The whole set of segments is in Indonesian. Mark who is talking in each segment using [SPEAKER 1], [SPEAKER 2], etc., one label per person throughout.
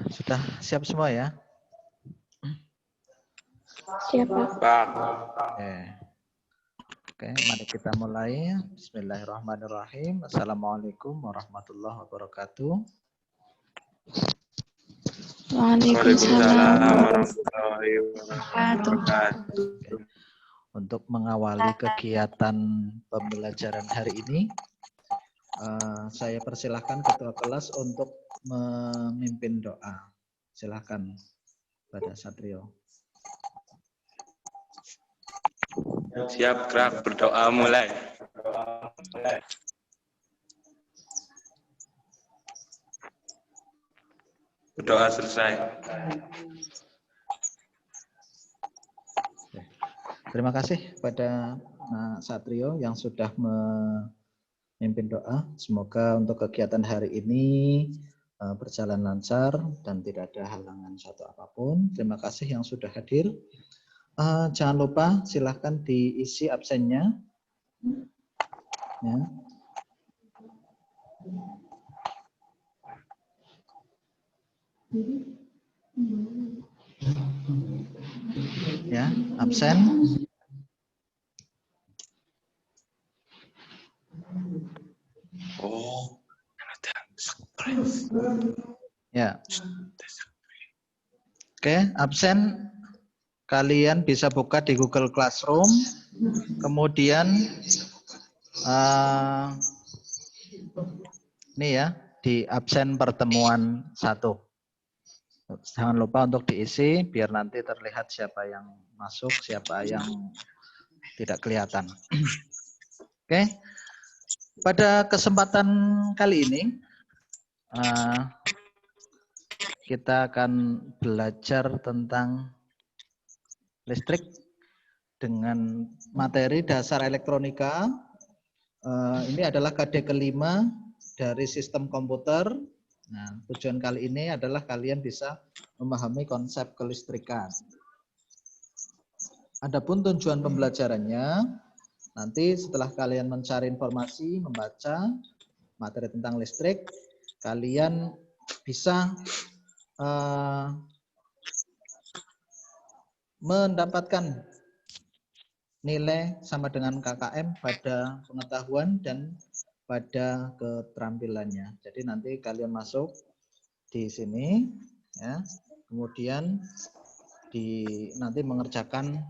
[SPEAKER 1] Sudah siap semua ya?
[SPEAKER 2] Siap, Pak.
[SPEAKER 1] Oke, mari kita mulai. Bismillahirrahmanirrahim. Assalamualaikum warahmatullahi wabarakatuh.
[SPEAKER 2] Waalaikumsalam warahmatullahi
[SPEAKER 1] wabarakatuh. Untuk mengawali kegiatan pembelajaran hari ini, saya persilahkan Ketua Kelas untuk memimpin doa. Silahkan pada Satrio.
[SPEAKER 3] Siap, gerak, berdoa mulai. Berdoa selesai.
[SPEAKER 1] Terima kasih pada Satrio yang sudah memimpin doa. Semoga untuk kegiatan hari ini berjalan lancar dan tidak ada halangan satu apapun. Terima kasih yang sudah hadir. Jangan lupa silahkan diisi absennya. Ya, absen.
[SPEAKER 3] Oh,
[SPEAKER 1] ya. Oke, absen. Kalian bisa buka di Google Classroom. Kemudian ini ya, di absen pertemuan 1. Jangan lupa untuk diisi biar nanti terlihat siapa yang masuk, siapa yang tidak kelihatan. Oke. Pada kesempatan kali ini kita akan belajar tentang listrik dengan materi dasar elektronika. Ini adalah KD kelima dari sistem komputer. Nah, tujuan kali ini adalah kalian bisa memahami konsep kelistrikan. Adapun tujuan pembelajarannya, nanti setelah kalian mencari informasi, membaca materi tentang listrik, kalian bisa mendapatkan nilai sama dengan KKM pada pengetahuan dan pada keterampilannya. Jadi nanti kalian masuk di sini, ya. Kemudian nanti mengerjakan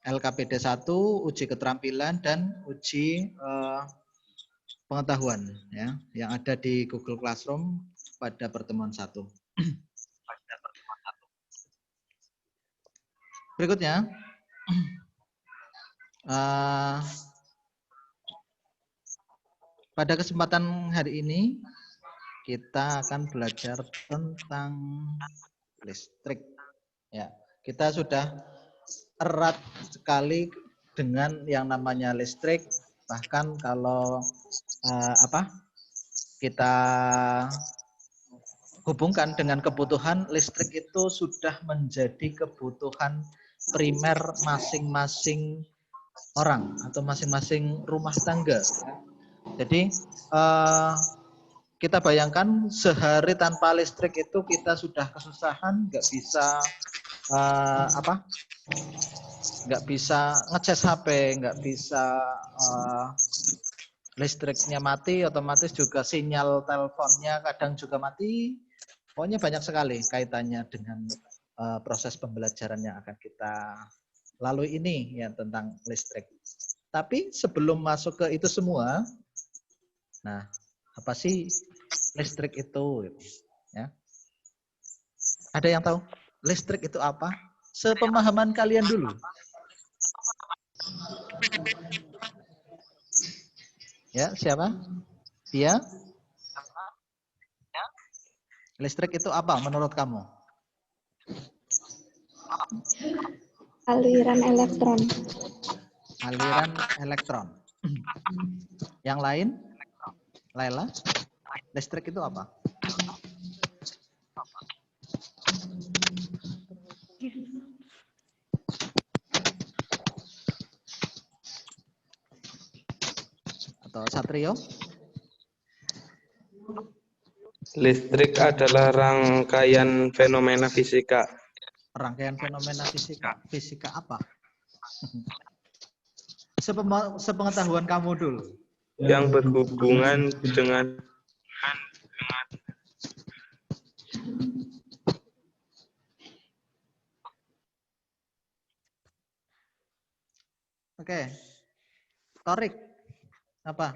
[SPEAKER 1] LKPD 1, uji keterampilan dan uji pengetahuan, ya, yang ada di Google Classroom pada pertemuan 1. Berikutnya, pada kesempatan hari ini kita akan belajar tentang listrik. Ya, kita sudah erat sekali dengan yang namanya listrik. Bahkan kalau kita hubungkan dengan kebutuhan, listrik itu sudah menjadi kebutuhan primer masing-masing orang atau masing-masing rumah tangga. Jadi kita bayangkan sehari tanpa listrik itu kita sudah kesusahan, nggak bisa ngecas HP, nggak bisa listriknya mati, otomatis juga sinyal teleponnya kadang juga mati. Pokoknya banyak sekali kaitannya dengan proses pembelajaran yang akan kita lalui ini ya tentang listrik. Tapi sebelum masuk ke itu semua, nah apa sih listrik itu? Ya. Ada yang tahu listrik itu apa? Sepemahaman kalian dulu. Ya, siapa? Dia? Listrik itu apa menurut kamu?
[SPEAKER 2] Aliran elektron.
[SPEAKER 1] Aliran elektron. Yang lain? Laila? Listrik itu apa? Atau Satrio?
[SPEAKER 3] Listrik adalah rangkaian fenomena fisika
[SPEAKER 1] Rangkaian fenomena fisika. Fisika apa? Sepengetahuan kamu dulu.
[SPEAKER 3] yang berhubungan dengan
[SPEAKER 1] Oke. Torik. Apa?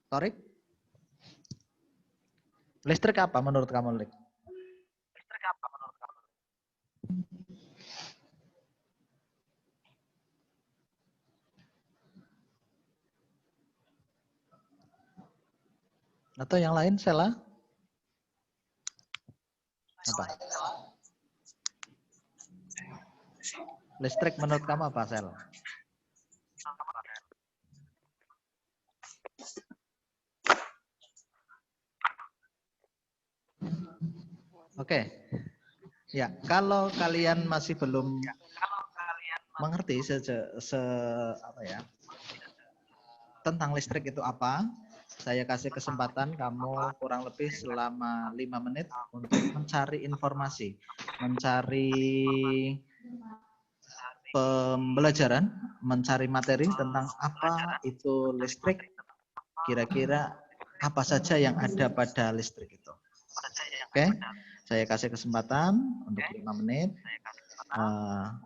[SPEAKER 1] Torik? Listrik apa menurut kamu, Lik? Atau yang lain, Sela? Apa? Listrik menurut kamu apa, Sel? Oke. Ya, kalau kalian masih belum mengerti tentang listrik itu apa, saya kasih kesempatan kamu kurang lebih selama 5 menit untuk mencari informasi, mencari pembelajaran, mencari materi tentang apa itu listrik, kira-kira apa saja yang ada pada listrik itu. Oke, saya kasih kesempatan untuk 5 menit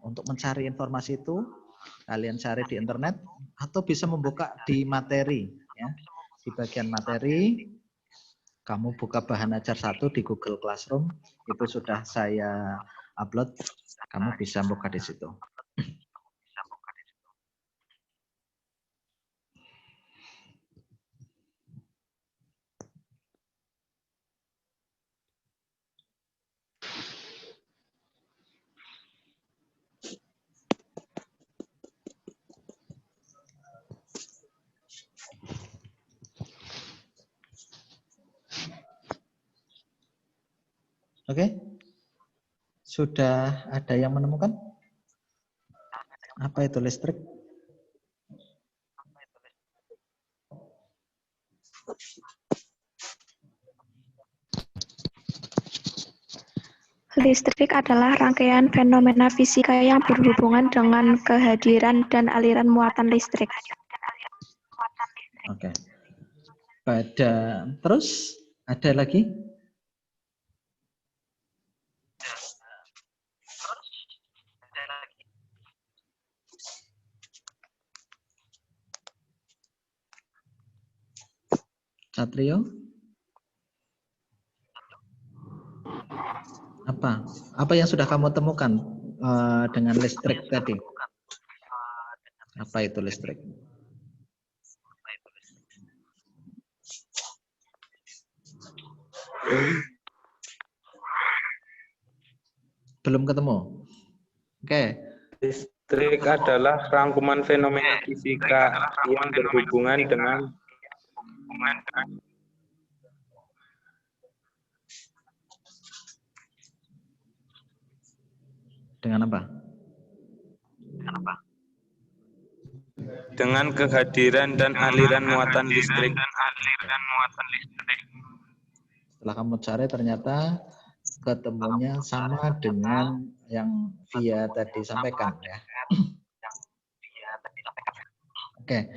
[SPEAKER 1] untuk mencari informasi itu. Kalian cari di internet atau bisa membuka di materi. Ya. Di bagian materi, kamu buka bahan ajar 1 di Google Classroom, itu sudah saya upload. Kamu bisa buka di situ. Oke, sudah ada yang menemukan? Apa itu listrik?
[SPEAKER 2] Listrik adalah rangkaian fenomena fisika yang berhubungan dengan kehadiran dan aliran muatan listrik.
[SPEAKER 1] Oke. Terus ada lagi? Satrio? Apa yang sudah kamu temukan dengan listrik tadi? Apa itu listrik? Belum ketemu? Oke.
[SPEAKER 3] listrik adalah rangkuman fenomena fisika yang berhubungan
[SPEAKER 1] dengan apa?
[SPEAKER 3] dengan kehadiran dan aliran muatan listrik.
[SPEAKER 1] Setelah kamu cari ternyata ketemunya sama dengan yang Via tadi sampaikan ya. Oke.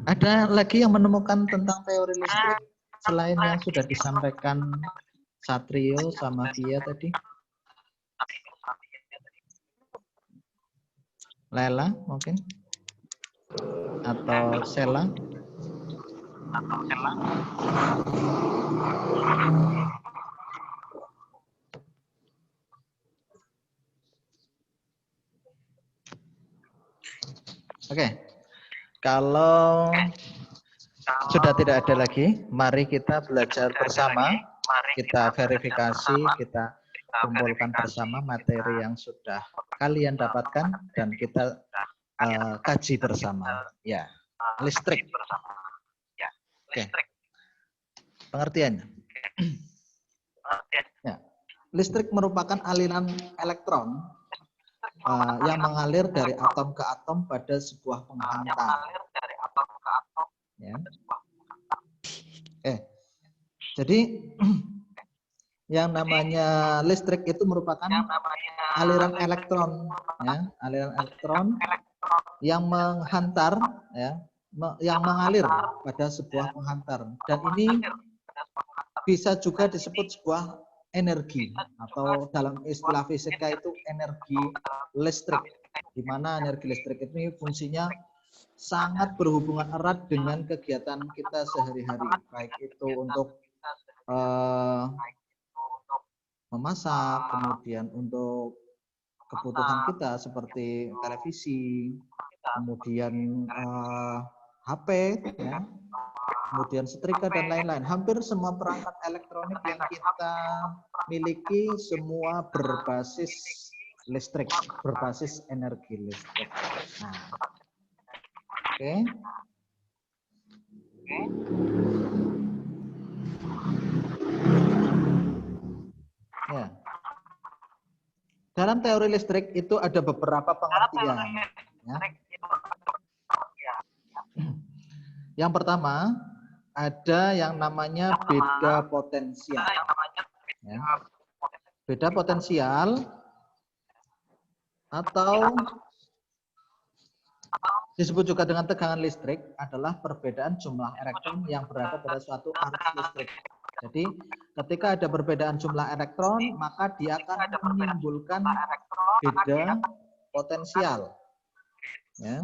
[SPEAKER 1] Ada lagi yang menemukan tentang teori listrik selain yang sudah disampaikan Satrio sama Via tadi? Lela mungkin? Atau Sela? Oke. Kalau sudah tidak ada lagi, mari kita belajar bersama. Kita verifikasi, kita kumpulkan bersama materi yang sudah kalian dapatkan dan kita kaji bersama. Ya, listrik. Oke. Pengertiannya. Ya. listrik merupakan aliran elektron yang mengalir dari atom ke atom pada sebuah penghantar. Ya. Jadi yang namanya listrik itu merupakan aliran elektron, ya, aliran elektron yang menghantar, ya, yang mengalir pada sebuah penghantar. Dan ini bisa juga disebut sebuah energi, atau dalam istilah fisika itu energi listrik, di mana energi listrik ini fungsinya sangat berhubungan erat dengan kegiatan kita sehari-hari, baik itu untuk memasak, kemudian untuk kebutuhan kita seperti televisi, kemudian HP, ya, kemudian setrika dan lain-lain. Hampir semua perangkat elektronik yang kita miliki semua berbasis listrik, berbasis energi listrik. Nah, oke. Ya. Dalam teori listrik itu ada beberapa pengertian. Ya. Yang pertama, ada yang namanya beda potensial. Ya. Beda potensial atau disebut juga dengan tegangan listrik adalah perbedaan jumlah elektron yang berada pada suatu arus listrik. Jadi ketika ada perbedaan jumlah elektron, maka dia akan menimbulkan beda potensial. Ya.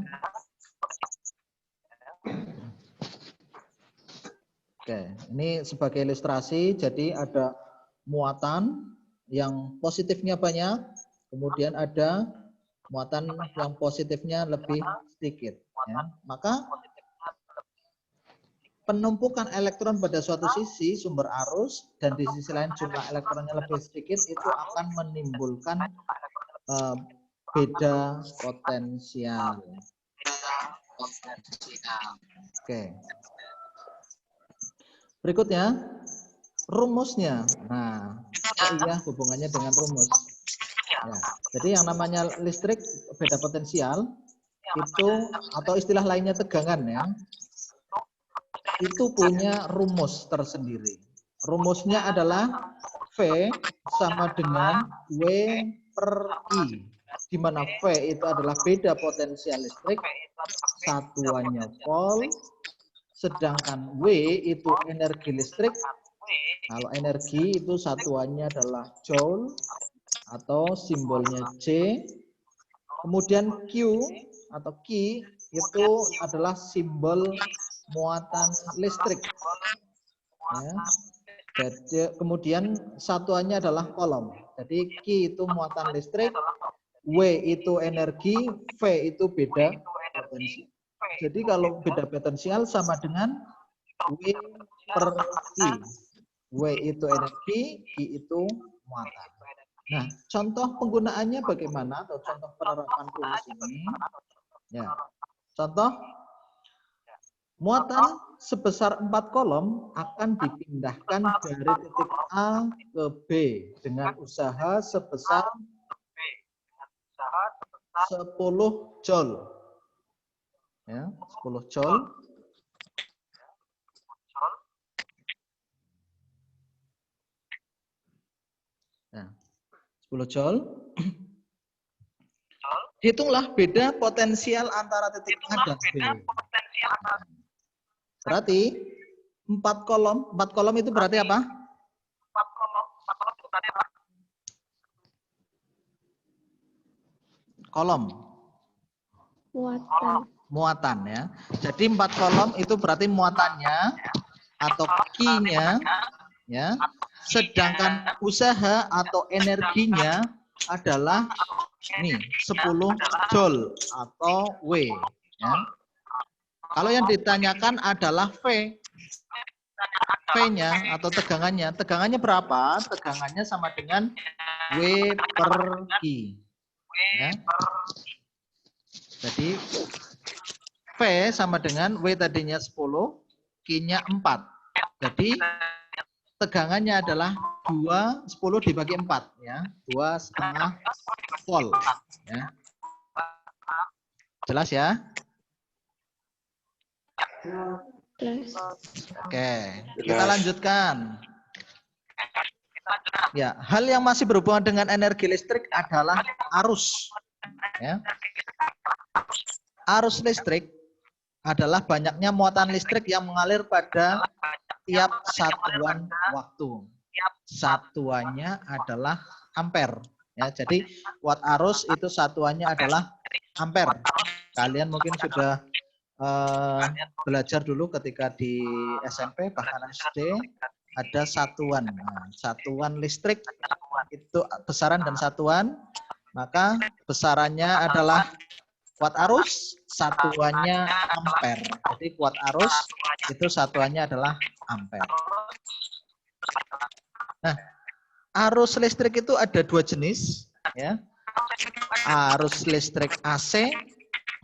[SPEAKER 1] Oke, ini sebagai ilustrasi, jadi ada muatan yang positifnya banyak, kemudian ada muatan yang positifnya lebih sedikit. Ya. Maka penumpukan elektron pada suatu sisi sumber arus dan di sisi lain jumlah elektronnya lebih sedikit, itu akan menimbulkan beda potensial. Oke. Berikutnya rumusnya. Nah, iya hubungannya dengan rumus. Ya, jadi yang namanya listrik beda potensial itu, atau istilah lainnya tegangan, ya, itu punya rumus tersendiri. Rumusnya adalah V sama dengan W per I, di mana V itu adalah beda potensial listrik, satuannya volt, sedangkan W itu energi listrik. Kalau energi itu satuannya adalah joule atau simbolnya J. Kemudian Q atau Q itu adalah simbol muatan listrik. Ya. Jadi, kemudian satuannya adalah kolom. Jadi Q itu muatan listrik, W itu energi, V itu beda potensi. Jadi kalau beda potensial sama dengan W per I. W itu energi, I itu muatan. Nah, contoh penggunaannya bagaimana, atau contoh penerapan rumus ini? Ya, contoh muatan sebesar 4 kolom akan dipindahkan dari titik A ke B dengan usaha sebesar 10 joule. Ya, 10 joule. Nah, 10 joule. Hitunglah beda potensial antara titik A dan B. Berarti 4 kolom itu berarti apa? Kolom. Muatan, ya. Jadi 4 kolom itu berarti muatannya atau Q-nya, ya. Sedangkan usaha atau energinya adalah nih 10 joule atau W, ya. Kalau yang ditanyakan adalah V. V-nya atau tegangannya. Tegangannya berapa? Tegangannya sama dengan W per I. Ya. Jadi V sama dengan W tadinya 10, Q-nya 4. Jadi tegangannya adalah 10 dibagi 4 ya. 2,5 volt ya. Jelas ya?
[SPEAKER 2] Plus.
[SPEAKER 1] Oke, kita lanjutkan. Ya, hal yang masih berhubungan dengan energi listrik adalah arus. Ya. Arus listrik adalah banyaknya muatan listrik yang mengalir pada tiap satuan waktu. Satuannya adalah ampere. Ya, jadi watt arus itu satuannya adalah ampere. Kalian mungkin sudah belajar dulu ketika di SMP bahkan SD ada satuan. Nah, satuan listrik itu besaran dan satuan, maka besarannya adalah watt arus, satuannya ampere. Jadi watt arus itu satuannya adalah ampere. Nah, arus listrik itu ada 2 jenis, ya. Arus listrik AC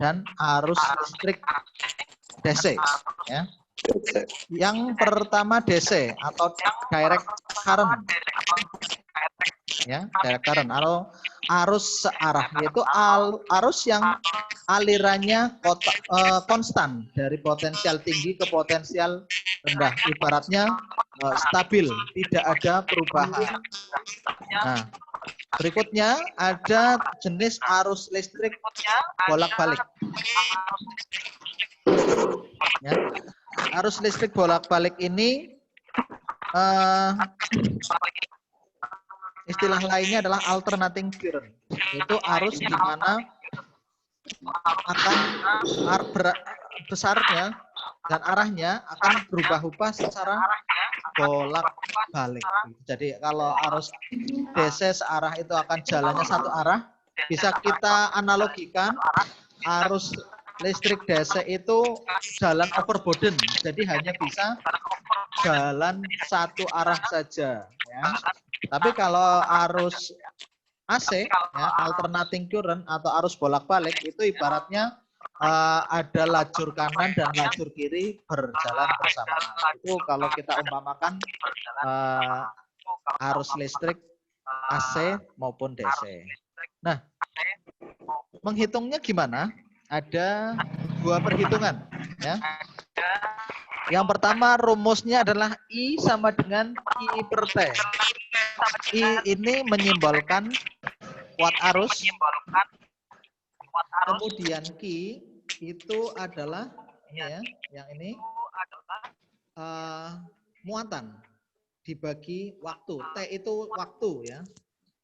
[SPEAKER 1] dan arus listrik DC, ya. Yang pertama DC atau direct current, ya, direct current atau arus searah, yaitu arus yang alirannya konstan dari potensial tinggi ke potensial rendah, ibaratnya stabil, tidak ada perubahan. Nah, berikutnya ada jenis arus listrik bolak-balik. Ya. Arus listrik bolak-balik ini istilah lainnya adalah alternating current. Itu arus di mana akan besarnya dan arahnya akan berubah-ubah secara bolak-balik. Jadi kalau arus DC searah itu akan jalannya satu arah, bisa kita analogikan arus listrik DC itu jalan overburden, jadi hanya bisa jalan satu arah saja. Ya. Tapi kalau arus AC, ya, alternating current atau arus bolak-balik itu ibaratnya ada lajur kanan dan lajur kiri berjalan bersamaan. Itu kalau kita umpamakan arus listrik AC maupun DC. Nah, menghitungnya gimana? Ada 2 perhitungan. Ya. Yang pertama rumusnya adalah I sama dengan I per T. I ini menyimbolkan watt arus. Kemudian Q itu adalah ya, yang ini muatan dibagi waktu. T itu waktu ya.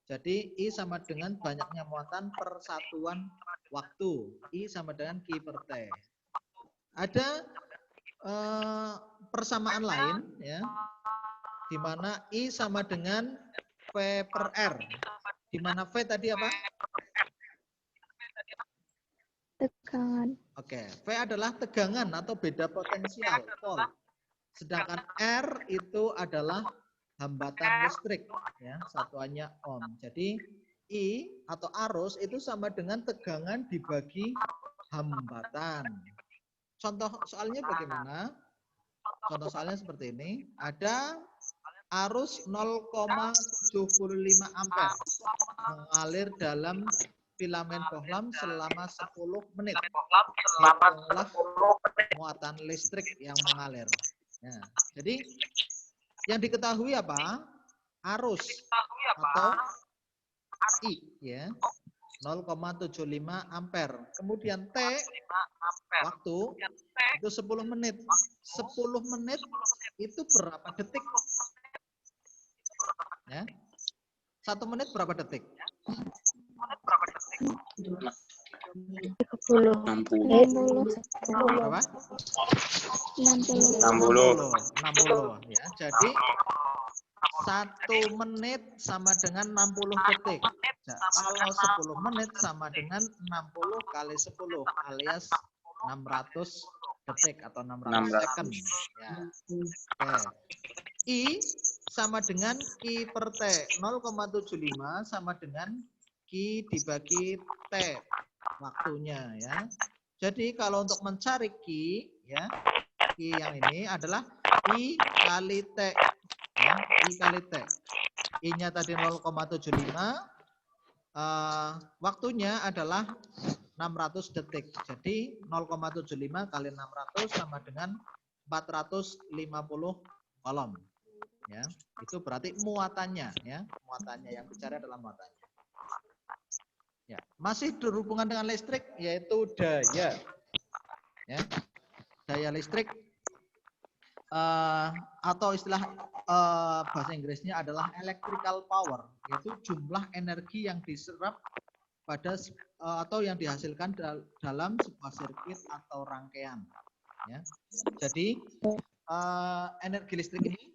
[SPEAKER 1] Jadi I sama dengan banyaknya muatan per satuan waktu. I sama dengan Q per T. Ada persamaan lain ya, di mana I sama dengan V per R. Di mana V tadi apa?
[SPEAKER 2] Tegangan.
[SPEAKER 1] Oke, V adalah tegangan atau beda potensial, volt. Sedangkan R itu adalah hambatan listrik, ya, satuannya ohm. Jadi I atau arus itu sama dengan tegangan dibagi hambatan. Contoh soalnya bagaimana? Contoh soalnya seperti ini. Ada arus 0,75 ampere mengalir dalam filamen bohlam selama 10 menit. Hitunglah muatan listrik yang mengalir. Ya, jadi yang diketahui apa? Arus atau I, ya, 0,75 ampere. Kemudian T, waktu, itu 10 menit. 10 menit itu berapa detik? Ya. 1 menit berapa detik?
[SPEAKER 2] 60.
[SPEAKER 1] Berapa?
[SPEAKER 2] 60.
[SPEAKER 1] Ya. Jadi 1 menit sama dengan 60 detik. Nah, kalau 10 menit sama dengan 60 kali 10 alias 600 detik atau 600 second. Ya. Oke. I sama dengan Q per T. 0,75 sama dengan Q dibagi T waktunya ya. Jadi kalau untuk mencari Q ya, Q yang ini adalah I kali T. Ya, I kali T. I-nya tadi 0,75. Waktunya adalah 600 detik. Jadi 0,75 kali 600 sama dengan 450 kolom. Ya, itu berarti muatannya, ya. Muatannya yang bicara adalah muatannya. Ya, masih berhubungan dengan listrik yaitu daya. Ya. Daya listrik atau istilah bahasa Inggrisnya adalah electrical power, yaitu jumlah energi yang diserap pada atau yang dihasilkan dalam sebuah sirkuit atau rangkaian. Ya. Jadi energi listrik ini,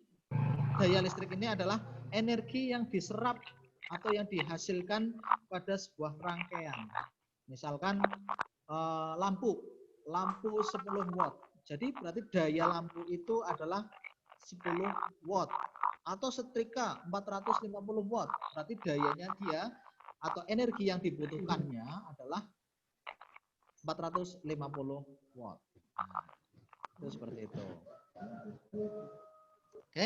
[SPEAKER 1] daya listrik ini adalah energi yang diserap atau yang dihasilkan pada sebuah rangkaian. Misalkan lampu 10 watt. Jadi berarti daya lampu itu adalah 10 watt. Atau setrika 450 watt. Berarti dayanya dia atau energi yang dibutuhkannya adalah 450 watt. Nah, itu seperti itu. Oke.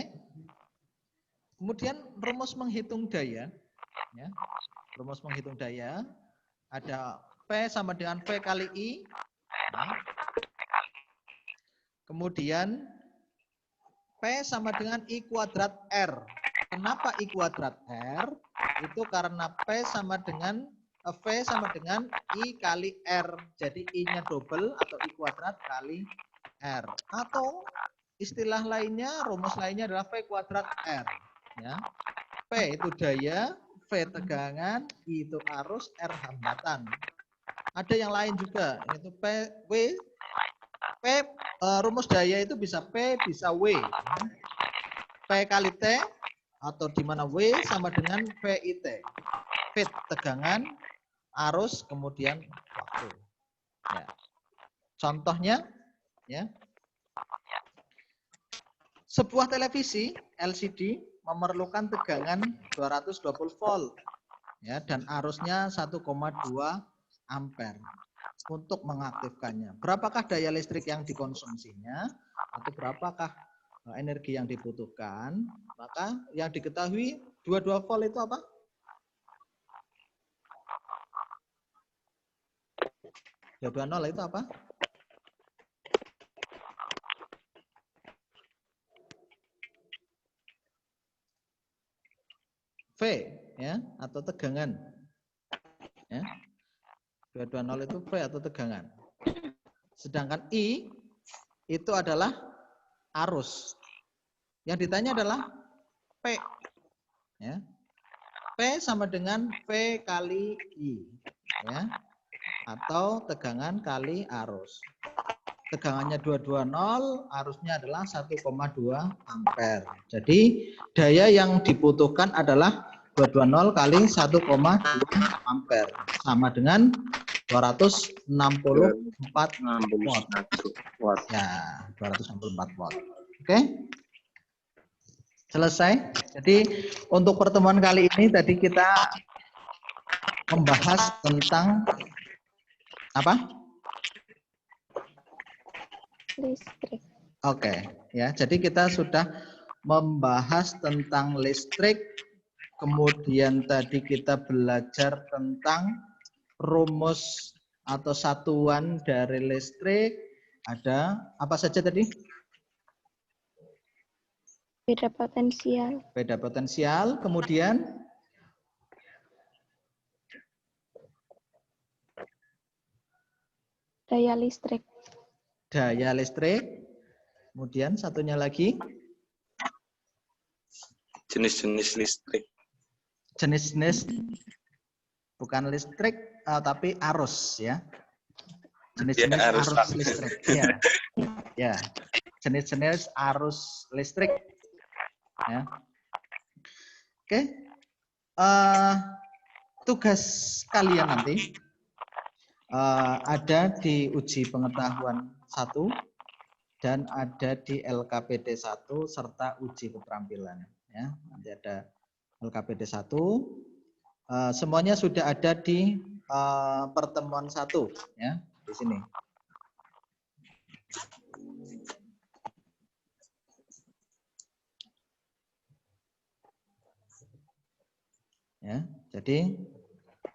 [SPEAKER 1] Kemudian rumus menghitung daya. Ya. Rumus menghitung daya ada P sama dengan V kali I. Ya. Kemudian P sama dengan I kuadrat R. Kenapa I kuadrat R? Itu karena P sama dengan V sama dengan I kali R. Jadi I-nya double atau I kuadrat kali R. Atau istilah lainnya, rumus lainnya adalah V kuadrat R. Ya. P itu daya, V tegangan, I itu arus, R hambatan. Ada yang lain juga, yaitu rumus daya itu bisa P, bisa W. P kali T, atau di mana W sama dengan VIT. V tegangan, arus, kemudian waktu. Ya. Contohnya, ya, sebuah televisi LCD memerlukan tegangan 220 volt, ya, dan arusnya 1,2 ampere untuk mengaktifkannya. Berapakah daya listrik yang dikonsumsinya atau berapakah energi yang dibutuhkan? Maka yang diketahui 22 volt itu apa? Ya 20 itu apa? V, ya, atau tegangan. Ya. 220 itu V atau tegangan. Sedangkan I itu adalah arus. Yang ditanya adalah P. Ya. P sama dengan V kali I. Ya. Atau tegangan kali arus. Tegangannya 220, arusnya adalah 1,2 ampere. Jadi daya yang dibutuhkan adalah 220 kali 1,2 ampere. Sama dengan 264 watt. Ya, 264 watt. Oke. Selesai. Jadi untuk pertemuan kali ini tadi kita membahas tentang apa?
[SPEAKER 2] Listrik.
[SPEAKER 1] Oke, ya. Jadi kita sudah membahas tentang listrik. Kemudian tadi kita belajar tentang rumus atau satuan dari listrik. Ada apa saja tadi?
[SPEAKER 2] Beda potensial.
[SPEAKER 1] Beda potensial. Kemudian
[SPEAKER 2] Daya listrik.
[SPEAKER 1] daya listrik. Kemudian satunya lagi
[SPEAKER 3] Jenis-jenis listrik.
[SPEAKER 1] jenis-jenis bukan listrik tapi arus, ya. Jenis-jenis
[SPEAKER 3] Ya, arus
[SPEAKER 1] listrik. Ya. Ya. Jenis-jenis arus listrik. Ya. Oke. Tugas kalian nanti ada di uji pengetahuan 1 dan ada di LKPD 1 serta uji keterampilan, ya. Nanti ada LKPD 1. Semuanya sudah ada di pertemuan 1, ya, di sini. Ya, jadi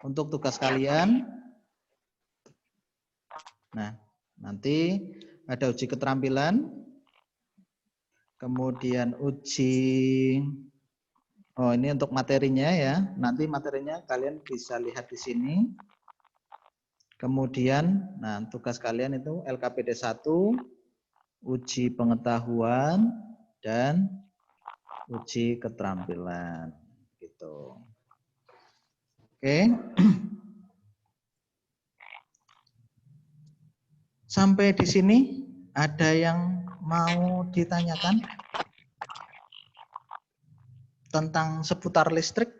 [SPEAKER 1] untuk tugas kalian, nah nanti ada uji keterampilan, kemudian uji, oh ini untuk materinya ya, nanti materinya kalian bisa lihat di sini. Kemudian, nah tugas kalian itu LKPD 1, uji pengetahuan dan uji keterampilan, gitu. Oke. Sampai di sini ada yang mau ditanyakan tentang seputar listrik?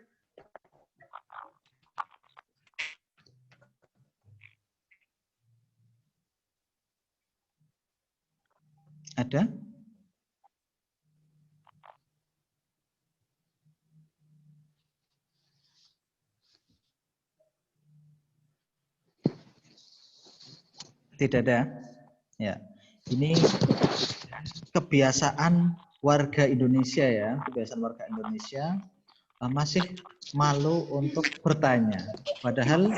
[SPEAKER 1] Ada? Tidak ada. Ya. Ini kebiasaan warga Indonesia ya, kebiasaan warga Indonesia masih malu untuk bertanya. Padahal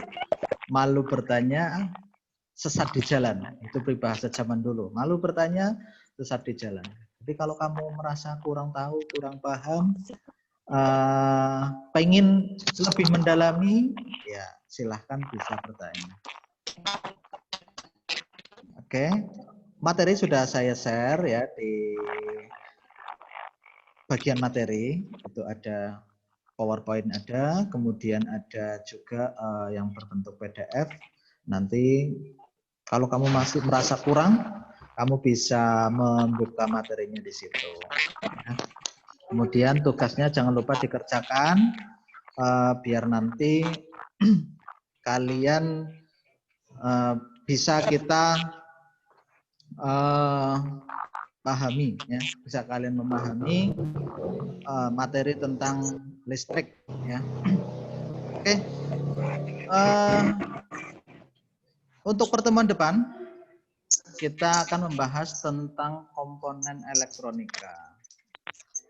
[SPEAKER 1] malu bertanya sesat di jalan. Itu peribahasa zaman dulu. Malu bertanya sesat di jalan. Jadi kalau kamu merasa kurang tahu, kurang paham, pengen lebih mendalami, ya silahkan bisa bertanya. Oke, materi sudah saya share ya di bagian materi. Itu ada PowerPoint ada, kemudian ada juga yang berbentuk PDF. Nanti kalau kamu masih merasa kurang, kamu bisa membuka materinya di situ. Ya. Kemudian tugasnya jangan lupa dikerjakan, biar nanti kalian bisa kita pahami, ya, bisa kalian memahami materi tentang listrik, ya. Oke. Untuk pertemuan depan kita akan membahas tentang komponen elektronika.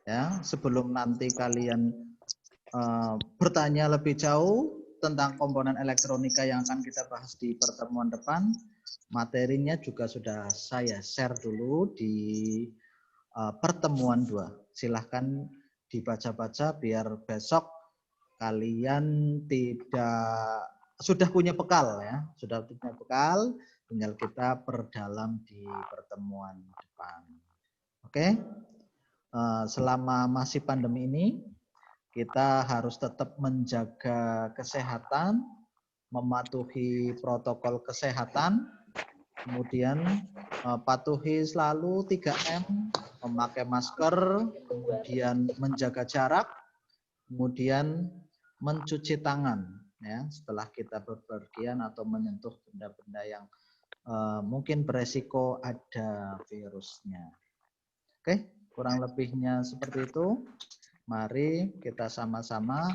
[SPEAKER 1] Ya, sebelum nanti kalian bertanya lebih jauh tentang komponen elektronika yang akan kita bahas di pertemuan depan, materinya juga sudah saya share dulu di pertemuan 2. Silahkan dibaca-baca biar besok kalian sudah punya bekal ya, sudah punya bekal, tinggal kita perdalam di pertemuan depan. Oke, selama masih pandemi ini kita harus tetap menjaga kesehatan, mematuhi protokol kesehatan, kemudian patuhi selalu 3M, memakai masker, kemudian menjaga jarak, kemudian mencuci tangan ya setelah kita bepergian atau menyentuh benda-benda yang mungkin beresiko ada virusnya. Oke, kurang lebihnya seperti itu. Mari kita sama-sama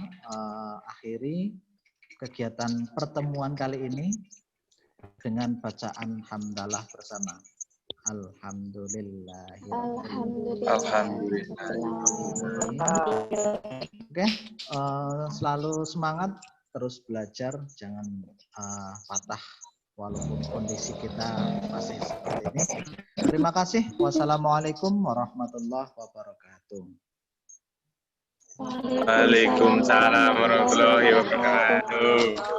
[SPEAKER 1] akhiri kegiatan pertemuan kali ini dengan bacaan hamdalah bersama. Alhamdulillah. Oke, selalu semangat, terus belajar, jangan patah walaupun kondisi kita masih seperti ini. Terima kasih. Wassalamualaikum warahmatullahi wabarakatuh.
[SPEAKER 3] Waalaikumsalam warahmatullahi wabarakatuh.